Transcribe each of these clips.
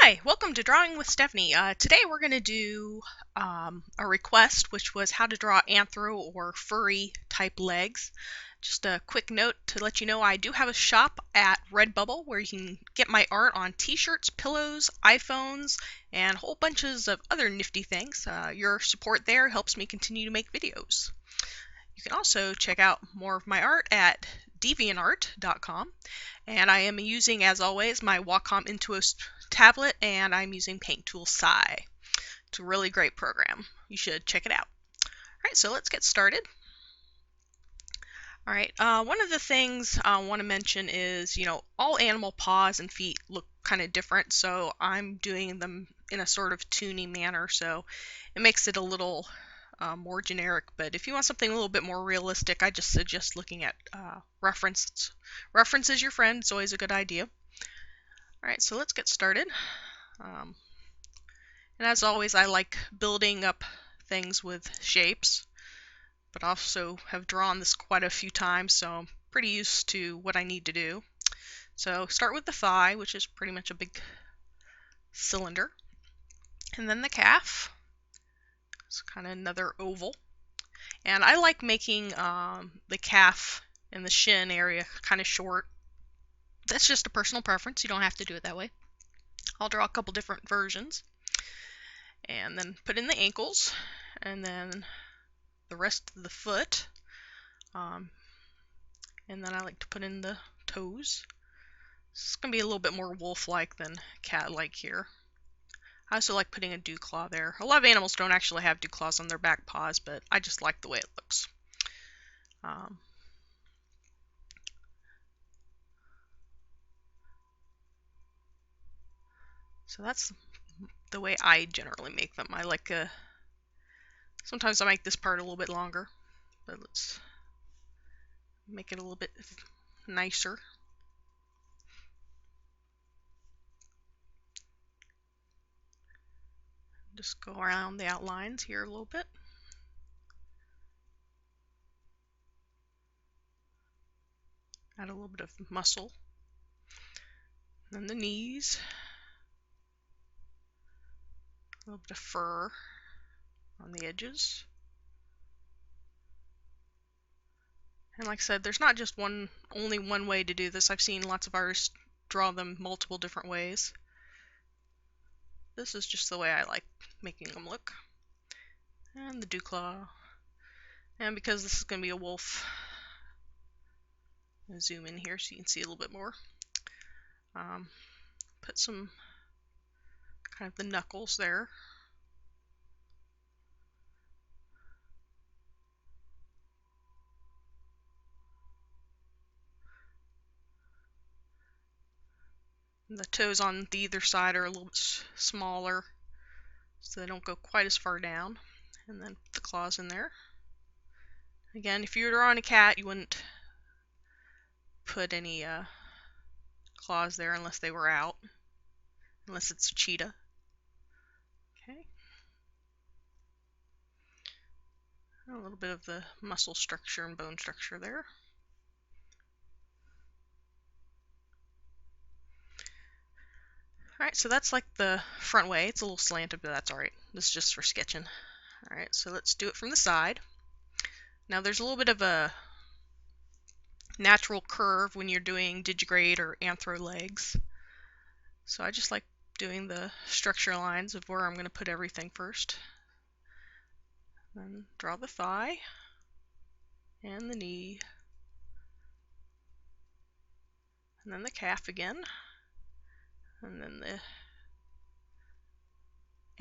Hi, welcome to Drawing with Stephanie. Today we're going to do a request, which was how to draw anthro or furry type legs. Just a quick note to let you know I do have a shop at Redbubble where you can get my art on t-shirts, pillows, iPhones, and whole bunches of other nifty things. Your support there helps me continue to make videos. You can also check out more of my art at deviantart.com, and I am using, as always, my Wacom Intuos tablet, and I'm using Paint Tool Sci. It's a really great program. You should check it out. Alright, so let's get started. Alright, one of the things I want to mention is, all animal paws and feet look kind of different, so I'm doing them in a sort of toony manner, so it makes it a little more generic. But if you want something a little bit more realistic, I just suggest looking at references. Reference is your friend. It's always a good idea. Alright, so let's get started. And as always, I like building up things with shapes, but also have drawn this quite a few times, so I'm pretty used to what I need to do. So start with the thigh, which is pretty much a big cylinder, and then the calf. It's kind of another oval. And I like making the calf and the shin area kind of short. That's just a personal preference. You don't have to do it that way. I'll draw a couple different versions. And then put in the ankles, and then the rest of the foot. And then I like to put in the toes. It's going to be a little bit more wolf-like than cat-like here. I also like putting a dew claw there. A lot of animals don't actually have dew claws on their back paws, but I just like the way it looks. So that's the way I generally make them. I like sometimes I make this part a little bit longer, but let's make it a little bit nicer. Just go around the outlines here a little bit. Add a little bit of muscle. Then the knees. A little bit of fur on the edges. And like I said, there's not just only one way to do this. I've seen lots of artists draw them multiple different ways. This is just the way I like making them look. And the dew claw. And because this is going to be a wolf, I'm going to zoom in here so you can see a little bit more. Put some kind of the knuckles there. And the toes on the either side are a little bit smaller, so they don't go quite as far down. And then put the claws in there. Again, if you were drawing a cat, you wouldn't put any claws there unless they were out, unless it's a cheetah. Okay. A little bit of the muscle structure and bone structure there. Alright, so that's like the front way. It's a little slanted, but that's alright. This is just for sketching. Alright, so let's do it from the side. Now there's a little bit of a natural curve when you're doing digigrade or anthro legs. So I just like doing the structure lines of where I'm going to put everything first. Then draw the thigh and the knee. And then the calf again. And then the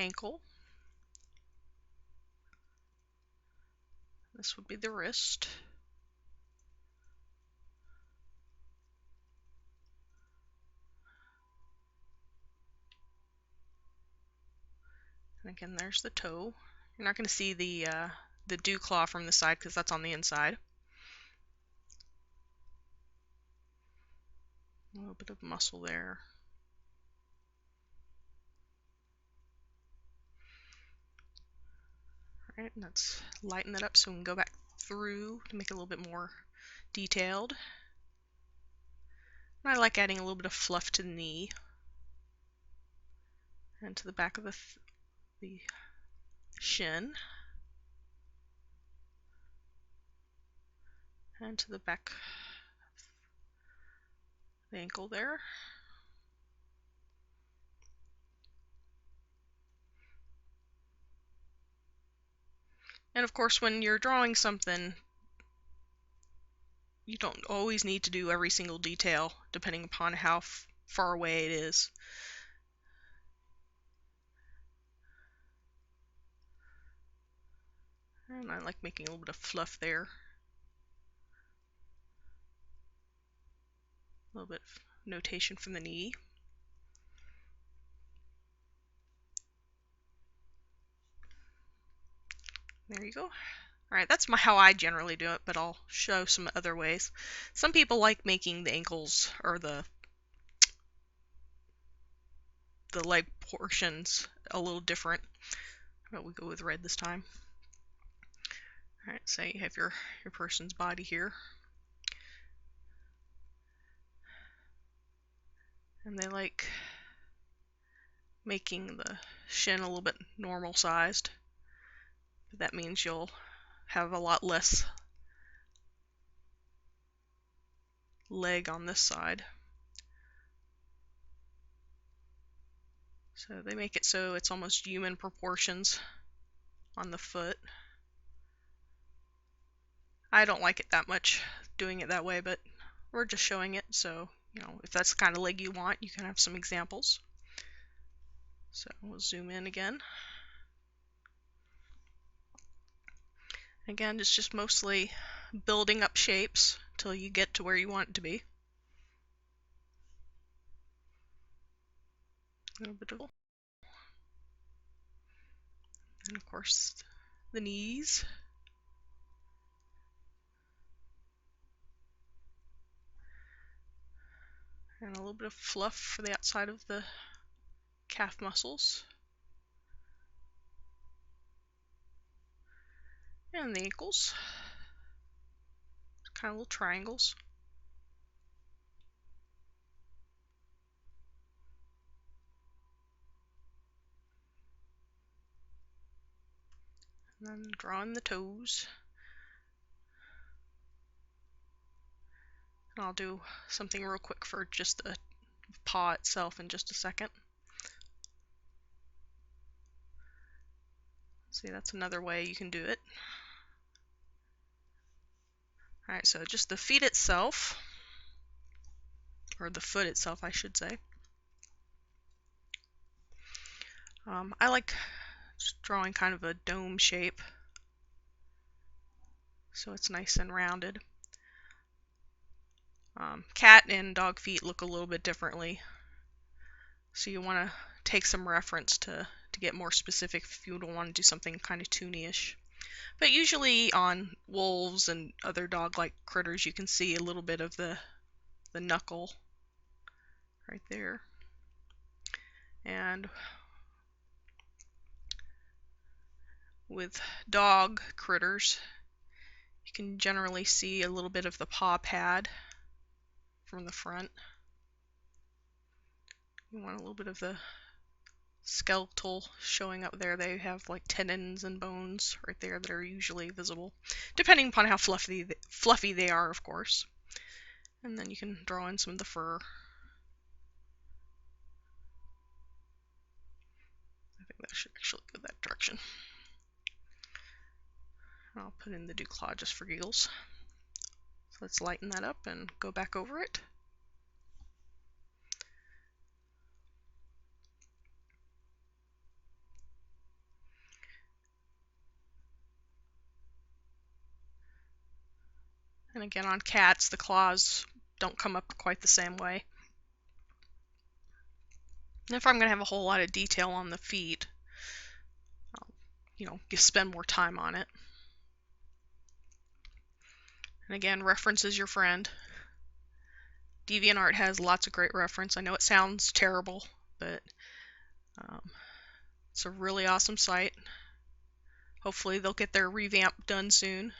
ankle. This would be the wrist. And again, there's the toe. You're not going to see the dew claw from the side because that's on the inside. A little bit of muscle there. Alright, and let's lighten that up so we can go back through to make it a little bit more detailed. And I like adding a little bit of fluff to the knee. and to the back of the shin, and to the back of the ankle there. And of course, when you're drawing something, you don't always need to do every single detail, depending upon how far away it is. And I like making a little bit of fluff there. A little bit of notation from the knee. There you go. Alright, that's how I generally do it, but I'll show some other ways. Some people like making the ankles or the leg portions a little different. But we go with red this time. Alright, so you have your person's body here. And they like making the shin a little bit normal sized. But that means you'll have a lot less leg on this side. So they make it so it's almost human proportions on the foot. I don't like it that much doing it that way, but we're just showing it, so if that's the kind of leg you want, you can have some examples. So we'll zoom in again. Again, it's just mostly building up shapes till you get to where you want it to be. A little bit of, and of course the knees. And a little bit of fluff for the outside of the calf muscles. And the ankles. Kind of little triangles. And then drawing the toes. And I'll do something real quick for just the paw itself in just a second. See, that's another way you can do it. Alright, so just the feet itself, or the foot itself, I should say. I like just drawing kind of a dome shape, so it's nice and rounded. Cat and dog feet look a little bit differently, so you want to take some reference to get more specific if you don't want to do something kind of toony-ish. But usually on wolves and other dog-like critters, you can see a little bit of the knuckle right there. And with dog critters, you can generally see a little bit of the paw pad from the front. You want a little bit of the skeletal showing up there. They have like tendons and bones right there that are usually visible, depending upon how fluffy they are, of course. And then you can draw in some of the fur. I think that should actually go that direction. I'll put in the dew claw just for giggles. So let's lighten that up and go back over it. And again, on cats, the claws don't come up quite the same way. And if I'm going to have a whole lot of detail on the feet, I'll, spend more time on it. And again, reference is your friend. DeviantArt has lots of great reference. I know it sounds terrible, but it's a really awesome site. Hopefully they'll get their revamp done soon.